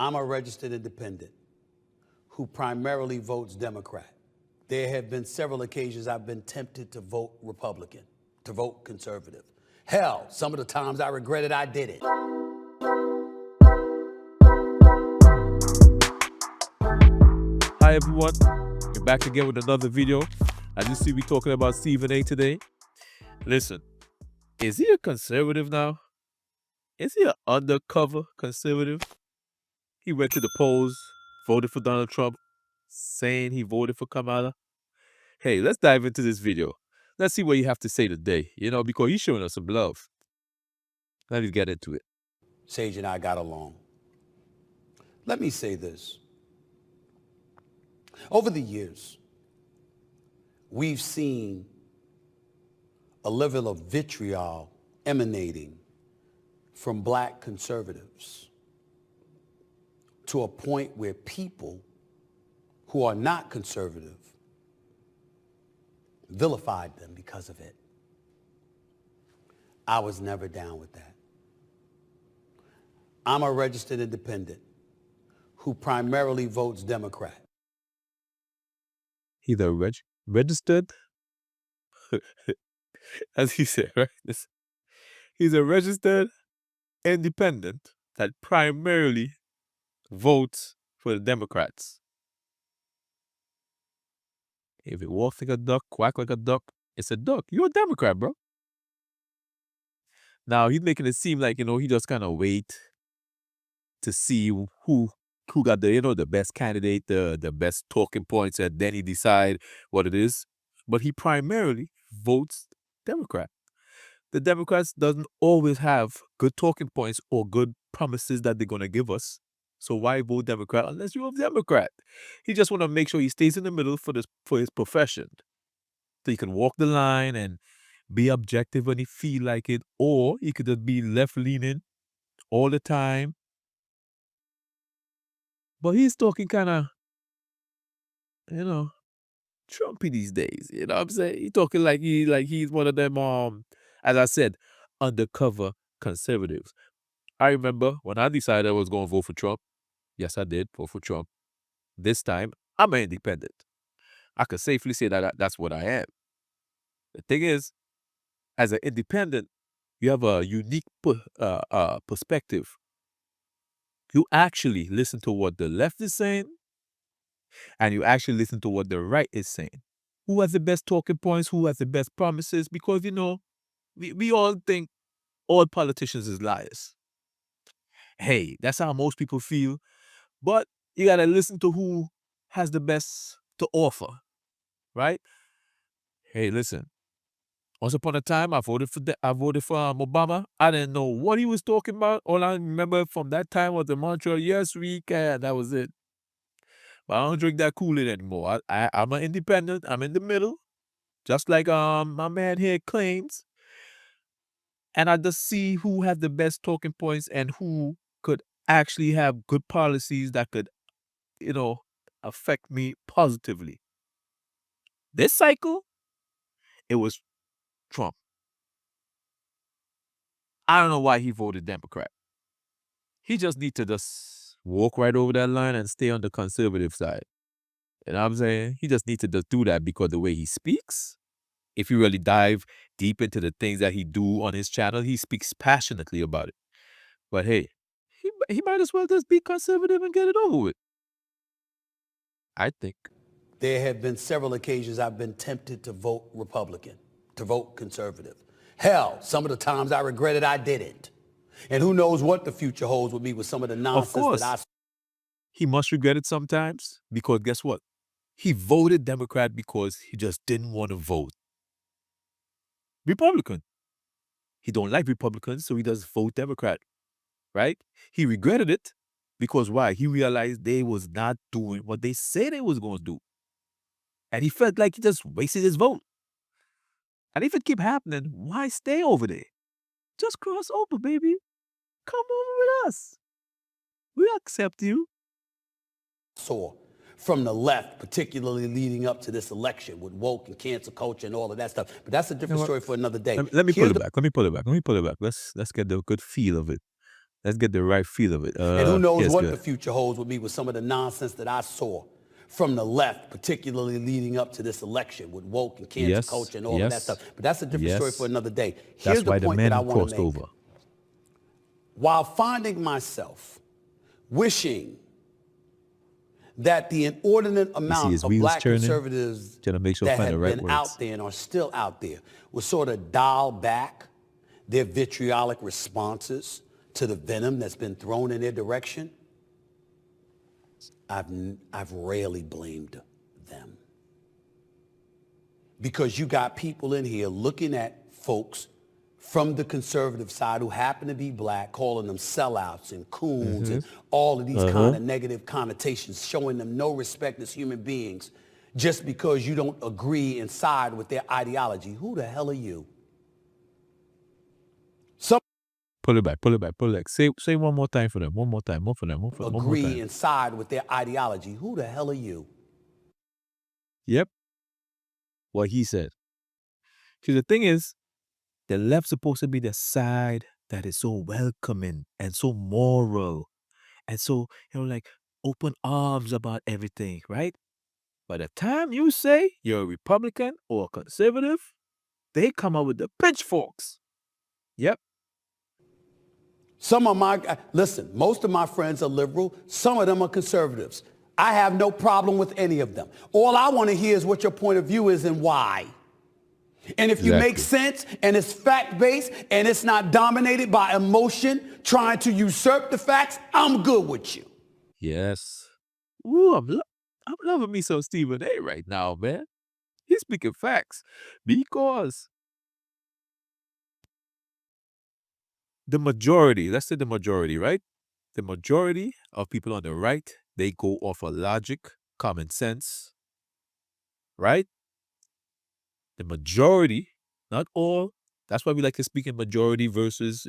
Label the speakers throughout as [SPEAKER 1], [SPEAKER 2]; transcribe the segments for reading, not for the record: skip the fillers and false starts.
[SPEAKER 1] I'm a registered independent who primarily votes Democrat. There have been several occasions I've been tempted to vote Republican, to vote conservative. Hell, some of the times I regretted I did it.
[SPEAKER 2] Hi everyone, we're back again with another video. As you see, we're talking about Stephen A today. Listen, is he a conservative now? Is he an undercover conservative? He went to the polls, voted for Donald Trump, saying he voted for Kamala. Hey, let's dive into this video. Let's see what you have to say today, because he's showing us some love. Let's get into it.
[SPEAKER 1] Sage and I got along. Let me say this. Over the years, we've seen a level of vitriol emanating from black conservatives to a point where people who are not conservative vilified them because of it. I was never down with that. I'm a registered independent who primarily votes Democrat.
[SPEAKER 2] He's a registered, as he said, right? He's a registered independent that primarily votes for the Democrats. If it walks like a duck, quack like a duck, it's a duck. You're a Democrat, bro. Now, he's making it seem like, he just kind of wait to see who got the best candidate, the best talking points, and then he decide what it is. But he primarily votes Democrat. The Democrats doesn't always have good talking points or good promises that they're going to give us. So why vote Democrat unless you're a Democrat? He just want to make sure he stays in the middle for his profession. So he can walk the line and be objective when he feel like it, or he could just be left-leaning all the time. But he's talking kind of, Trumpy these days. You know what I'm saying? He talking like he's one of them, as I said, undercover conservatives. I remember when I decided I was going to vote for Trump. Yes, I did vote for Trump. This time, I'm an independent. I could safely say that that's what I am. The thing is, as an independent, you have a unique perspective. You actually listen to what the left is saying, and you actually listen to what the right is saying. Who has the best talking points? Who has the best promises? Because, we all think all politicians is liars. Hey, that's how most people feel. But you got to listen to who has the best to offer, right? Hey, listen. Once upon a time, I voted for Obama. I didn't know what he was talking about. All I remember from that time was the mantra, "Yes, we can." That was it. But I don't drink that Kool-Aid anymore. I'm an independent. I'm in the middle, just like my man here claims. And I just see who has the best talking points and who could actually have good policies that could, affect me positively. This cycle, it was Trump. I don't know why he voted Democrat. He just need to just walk right over that line and stay on the conservative side. You know what I'm saying? He just needs to just do that because the way he speaks, if you really dive deep into the things that he do on his channel, he speaks passionately about it. But hey, he might as well just be conservative and get it over with, I think.
[SPEAKER 1] There have been several occasions I've been tempted to vote Republican, to vote conservative. Hell, some of the times I regretted I didn't. And who knows what the future holds with me with some of the nonsense
[SPEAKER 2] Of course,
[SPEAKER 1] that I...
[SPEAKER 2] he must regret it sometimes because guess what? He voted Democrat because he just didn't want to vote Republican. He don't like Republicans, so he does vote Democrat, right? He regretted it because why? He realized they was not doing what they said they was going to do. And he felt like he just wasted his vote. And if it keep happening, why stay over there? Just cross over, baby. Come over with us. We accept you.
[SPEAKER 1] saw from the left, particularly leading up to this election with woke and cancel culture and all of that stuff. But that's a different story for another day.
[SPEAKER 2] Let me pull it back. Let me pull it back. Let's get the good feel of it. Let's get the right feel of it.
[SPEAKER 1] And who knows
[SPEAKER 2] Yes,
[SPEAKER 1] what
[SPEAKER 2] good.
[SPEAKER 1] the future holds with me with some of the nonsense that I saw from the left, particularly leading up to this election with woke and cancel
[SPEAKER 2] Yes,
[SPEAKER 1] culture and all of that
[SPEAKER 2] yes,
[SPEAKER 1] stuff. But that's a different story for
[SPEAKER 2] yes.
[SPEAKER 1] another day. Here's
[SPEAKER 2] That's
[SPEAKER 1] the
[SPEAKER 2] why the
[SPEAKER 1] point that I
[SPEAKER 2] men
[SPEAKER 1] want to
[SPEAKER 2] crossed
[SPEAKER 1] make.
[SPEAKER 2] over.
[SPEAKER 1] While finding myself wishing that the inordinate
[SPEAKER 2] his
[SPEAKER 1] amount of
[SPEAKER 2] wheels
[SPEAKER 1] black
[SPEAKER 2] turning,
[SPEAKER 1] conservatives
[SPEAKER 2] trying to make sure
[SPEAKER 1] that
[SPEAKER 2] find the
[SPEAKER 1] had
[SPEAKER 2] right
[SPEAKER 1] been
[SPEAKER 2] words.
[SPEAKER 1] out there and are still out there would sort of dial back their vitriolic responses to the venom that's been thrown in their direction, I've rarely blamed them. Because you got people in here looking at folks from the conservative side who happen to be black, calling them sellouts and coons and all of these kind of negative connotations, showing them no respect as human beings just because you don't agree and side with their ideology. Who the hell are you? Some
[SPEAKER 2] Pull it back, pull it back, pull it back. Say one more time for them. One more time. One for them. One more
[SPEAKER 1] agree
[SPEAKER 2] time.
[SPEAKER 1] and side with their ideology. Who the hell are you?
[SPEAKER 2] Yep. What he said. See, the thing is, the left's supposed to be the side that is so welcoming and so moral and so, like open arms about everything, right? By the time you say you're a Republican or a conservative, they come out with the pitchforks. Yep.
[SPEAKER 1] Listen, most of my friends are liberal. Some of them are conservatives. I have no problem with any of them. All I want to hear is what your point of view is and why. And if you make sense and it's fact-based and it's not dominated by emotion trying to usurp the facts, I'm good with you.
[SPEAKER 2] Yes. Ooh, I'm loving me some Stephen A right now, man. He's speaking facts because the majority, let's say the majority, right? The majority of people on the right, they go off of logic, common sense, right? The majority, not all. That's why we like to speak in majority versus,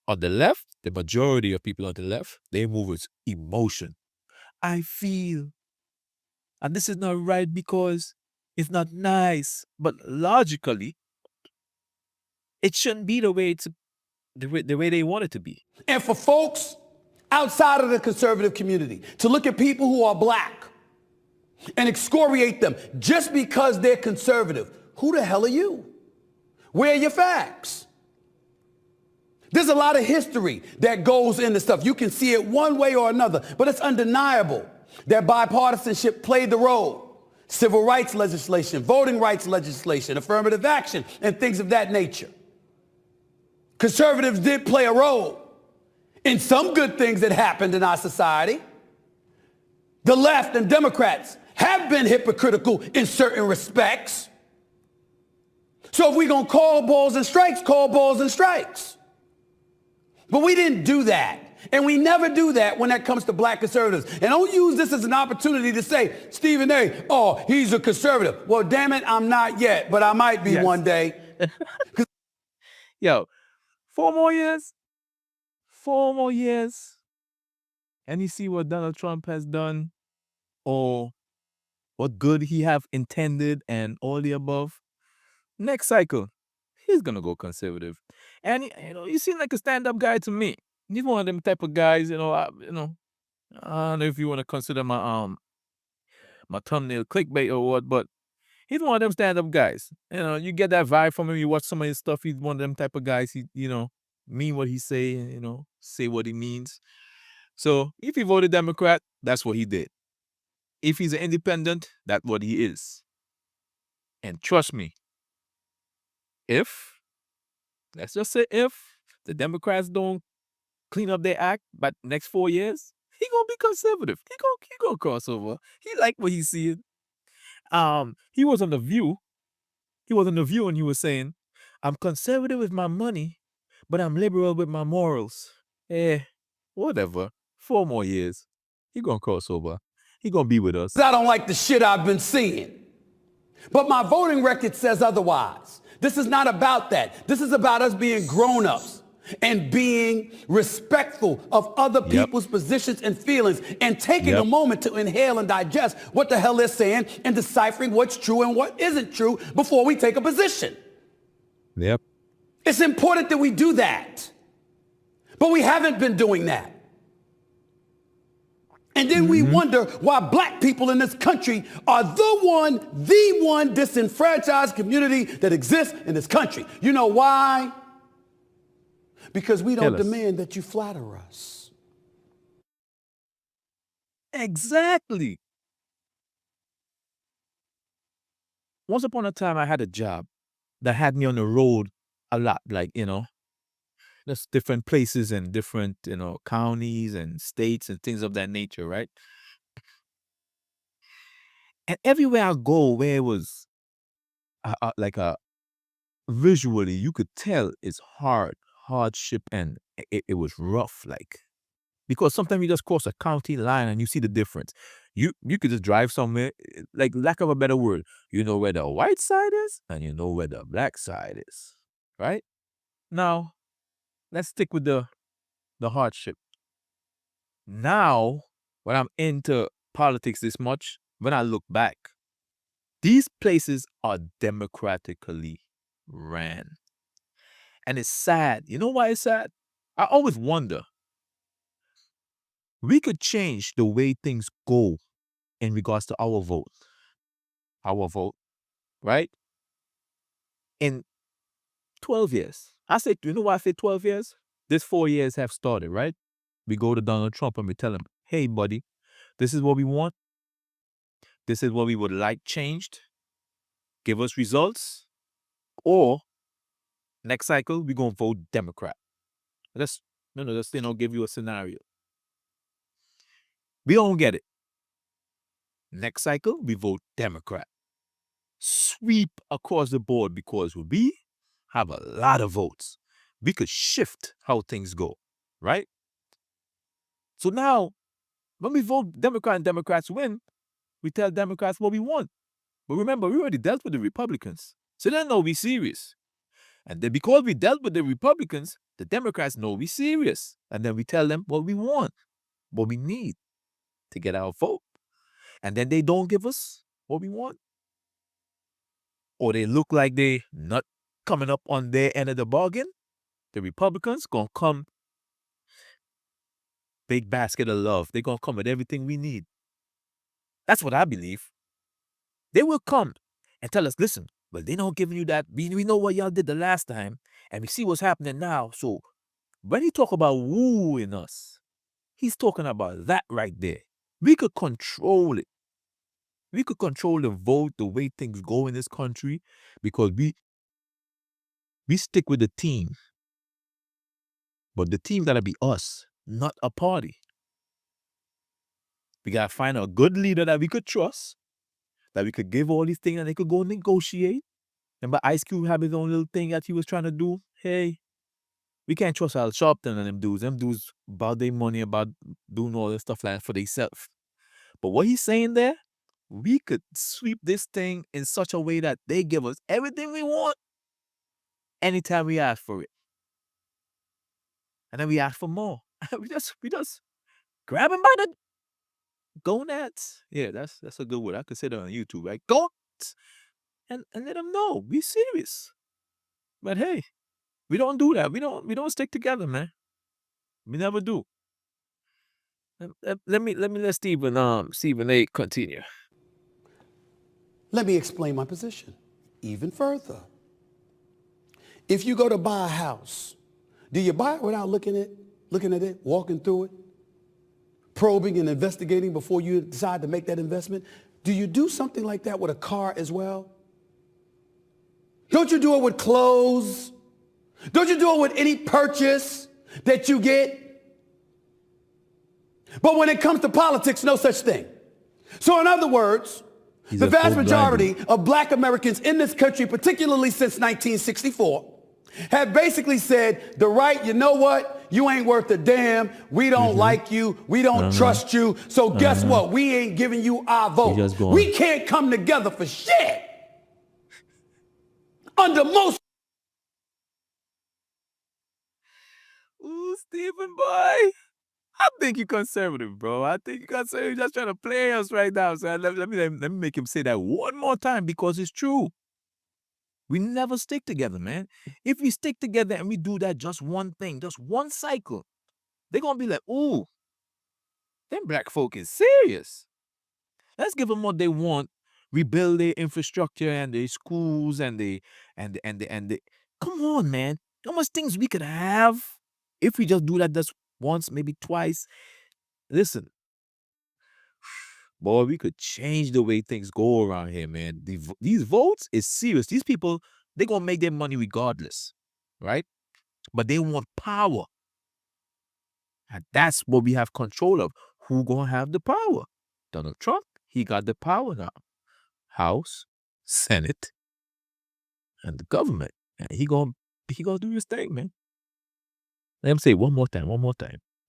[SPEAKER 2] on the left, the majority of people on the left, they move with emotion. I feel, and this is not right because it's not nice, but logically, it shouldn't be the way the way they want it to be.
[SPEAKER 1] And for folks outside of the conservative community to look at people who are black and excoriate them just because they're conservative, who the hell are you? Where are your facts? There's a lot of history that goes into stuff. You can see it one way or another, but it's undeniable that bipartisanship played the role. Civil rights legislation, voting rights legislation, affirmative action, and things of that nature. Conservatives did play a role in some good things that happened in our society. The left and Democrats have been hypocritical in certain respects. So if we're going to call balls and strikes, call balls and strikes. But we didn't do that. And we never do that when it comes to black conservatives. And don't use this as an opportunity to say, Stephen A., oh, he's a conservative. Well, damn it, I'm not yet, but I might be one day.
[SPEAKER 2] Yo, 4 more years? 4 more years? And you see what Donald Trump has done or what good he have intended and all the above? Next cycle, he's going to go conservative. And, you seem like a stand-up guy to me. He's one of them type of guys, I don't know if you want to consider my thumbnail clickbait or what, but he's one of them stand-up guys. You get that vibe from him. You watch some of his stuff. He's one of them type of guys. He, mean what he say, say what he means. So if he voted Democrat, that's what he did. If he's an independent, that's what he is. And trust me, let's just say if the Democrats don't clean up their act by next 4 years, he gonna be conservative. He gonna cross over. He like what he's seeing. He was on The View. He was on The View and he was saying, I'm conservative with my money, but I'm liberal with my morals. Whatever. 4 more years. He gonna cross over. He gonna be with us.
[SPEAKER 1] I don't like the shit I've been seeing. But my voting record says otherwise. This is not about that. This is about us being grown-ups and being respectful of other people's positions and feelings and taking a moment to inhale and digest what the hell they're saying and deciphering what's true and what isn't true before we take a position.
[SPEAKER 2] Yep.
[SPEAKER 1] It's important that we do that. But we haven't been doing that. And then we wonder why black people in this country are the one disenfranchised community that exists in this country. You know why? Because we don't demand that you flatter us.
[SPEAKER 2] Exactly. Once upon a time, I had a job that had me on the road a lot, like, there's different places and different, counties and states and things of that nature, right? And everywhere I go, where it was like a visually, you could tell it's hardship, and it was rough, like, because sometimes you just cross a county line and you see the difference. You could just drive somewhere, like, lack of a better word, you know where the white side is and you know where the black side is, right? Now, let's stick with the hardship. Now, when I'm into politics this much, when I look back, these places are democratically ran. And it's sad. You know why it's sad? I always wonder. We could change the way things go in regards to our vote. Our vote, right? In 12 years. You know why I say 12 years? This 4 years have started, right? We go to Donald Trump and we tell him, hey, buddy, this is what we want. This is what we would like changed. Give us results. Or next cycle, we're going to vote Democrat. Let's give you a scenario. We don't get it. Next cycle, we vote Democrat. Sweep across the board because we have a lot of votes. We could shift how things go, right? So now, when we vote Democrat and Democrats win, we tell Democrats what we want. But remember, we already dealt with the Republicans. So they know we serious. And then because we dealt with the Republicans, the Democrats know we serious. And then we tell them what we want, what we need to get our vote. And then they don't give us what we want. Or they look like they not coming up on their end of the bargain. The Republicans gonna come big basket of love. They're gonna come with everything we need. That's what I believe. They will come and tell us, listen, well, they're not giving you that. We know what y'all did the last time, and we see what's happening now. So when he talk about wooing us, he's talking about that right there. We could control it. We could control the vote, the way things go in this country, because we stick with the team. But the team gotta be us, not a party. We gotta find a good leader that we could trust, that we could give all these things and they could go negotiate. Remember Ice Cube had his own little thing that he was trying to do? Hey, we can't trust Al Sharpton and them dudes. Them dudes about their money, about doing all this stuff like that for themselves. But what he's saying there, we could sweep this thing in such a way that they give us everything we want anytime we ask for it. And then we ask for more. we just grab him by the gonads. Yeah, that's a good word. I could say that on YouTube, right? Gonads. And let them know we serious. But hey, we don't do that. We don't stick together, man. We never do. Let Stephen A continue.
[SPEAKER 1] Let me explain my position even further. If you go to buy a house, do you buy it without looking at it, walking through it, probing and investigating before you decide to make that investment? Do you do something like that with a car as well? Don't you do it with clothes? Don't you do it with any purchase that you get? But when it comes to politics, no such thing. So in other words, the vast majority of black Americans in this country, particularly since 1964, have basically said, the right, you know what? You ain't worth a damn. We don't like you. We don't trust you. So guess what? We ain't giving you our vote. We can't come together for shit. Under most.
[SPEAKER 2] Ooh, Stephen boy. I think you're conservative, bro. I think you're conservative. You're just trying to play us right now. So let me make him say that one more time because it's true. We never stick together, man. If we stick together and we do that just one thing, just one cycle, they're going to be like, ooh, them black folk is serious. Let's give them what they want. Rebuild their infrastructure and their schools and the. Come on, man. How much things we could have if we just do that just once, maybe twice. Listen, boy, we could change the way things go around here, man. These votes is serious. These people, they're going to make their money regardless, right? But they want power. And that's what we have control of. Who going to have the power? Donald Trump, he got the power now. House, Senate, and the government. And he gonna do his thing, man. Let him say one more time.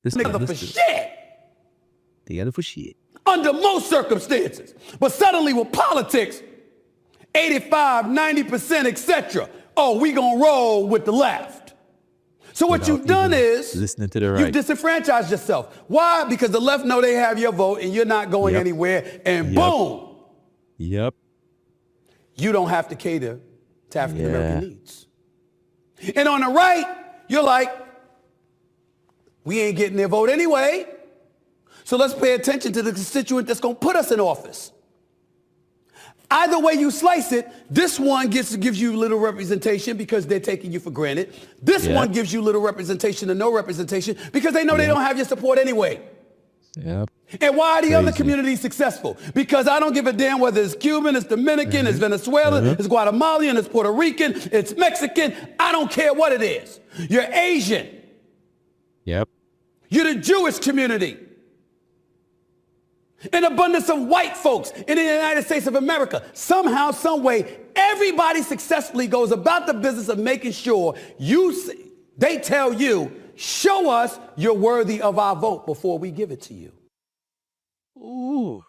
[SPEAKER 1] Together for shit.
[SPEAKER 2] Together for shit.
[SPEAKER 1] Under most circumstances. But suddenly with politics, 85, 90%, etc. Oh, we gonna roll with the left. So what you've done is
[SPEAKER 2] listening to the right.
[SPEAKER 1] You've disenfranchised yourself. Why? Because the left know they have your vote and you're not going anywhere. And boom.
[SPEAKER 2] Yep.
[SPEAKER 1] You don't have to cater to African American needs. And on the right, you're like, we ain't getting their vote anyway. So let's pay attention to the constituent that's going to put us in office. Either way you slice it, this one gives you little representation because they're taking you for granted. This one gives you little representation and no representation because they know they don't have your support anyway.
[SPEAKER 2] Yep.
[SPEAKER 1] And why are the other communities successful? Because I don't give a damn whether it's Cuban, it's Dominican, it's Venezuelan, it's Guatemalan, it's Puerto Rican, it's Mexican. I don't care what it is. You're Asian.
[SPEAKER 2] Yep.
[SPEAKER 1] You're the Jewish community. An abundance of white folks in the United States of America. Somehow, some way, everybody successfully goes about the business of making sure they tell you, show us you're worthy of our vote before we give it to you.
[SPEAKER 2] Ooh.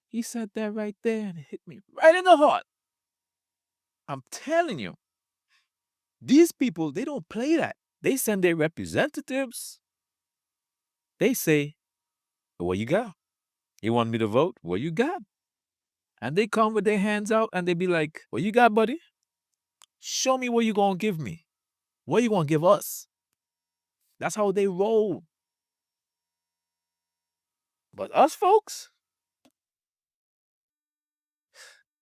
[SPEAKER 2] He said that right there and it hit me right in the heart. I'm telling you, these people, they don't play that. They send their representatives. They say, what you got? You want me to vote? What you got? And they come with their hands out and they be like, what you got, buddy? Show me what you gonna give me. What you gonna give us? That's how they roll. But us folks,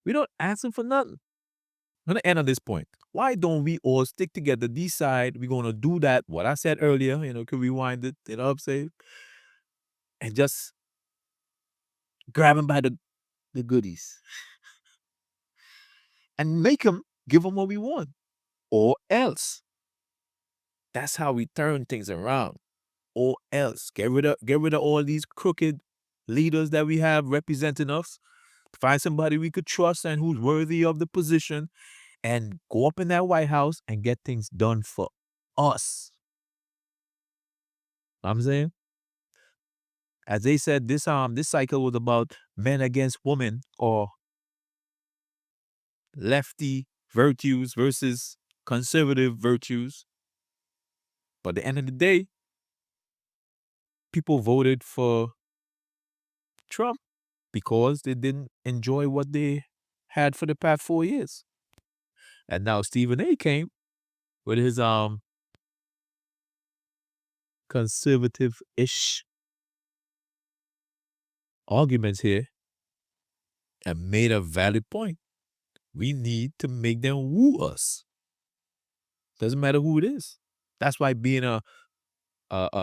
[SPEAKER 2] we don't ask them for nothing. I'm gonna end on this point. Why don't we all stick together, decide we're gonna do that, what I said earlier, could rewind it, I'm saying? And just grab them by the goodies. And give them what we want. Or else. That's how we turn things around. Or else. Get rid of all these crooked leaders that we have representing us. Find somebody we could trust and who's worthy of the position. And go up in that White House and get things done for us. I'm saying? As they said, this cycle was about men against women, or lefty virtues versus conservative virtues. But at the end of the day, people voted for Trump because they didn't enjoy what they had for the past 4 years. And now Stephen A. came with his conservative-ish arguments here and made a valid point. We need to make them woo us. Doesn't matter who it is. That's why being a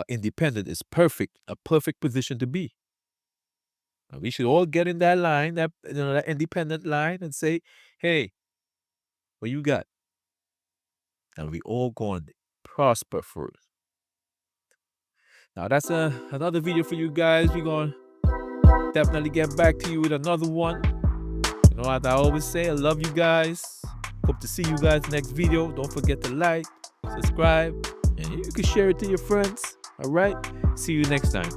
[SPEAKER 2] independent is perfect, a perfect position to be. And we should all get in that line, that independent line, and say, hey, what you got? And we all going to prosper for it. Now that's another video for you guys. We're going to definitely get back to you with another one. As I always say, I love you guys. Hope to see you guys next video. Don't forget to like, subscribe, and you can share it to your friends. All right? See you next time.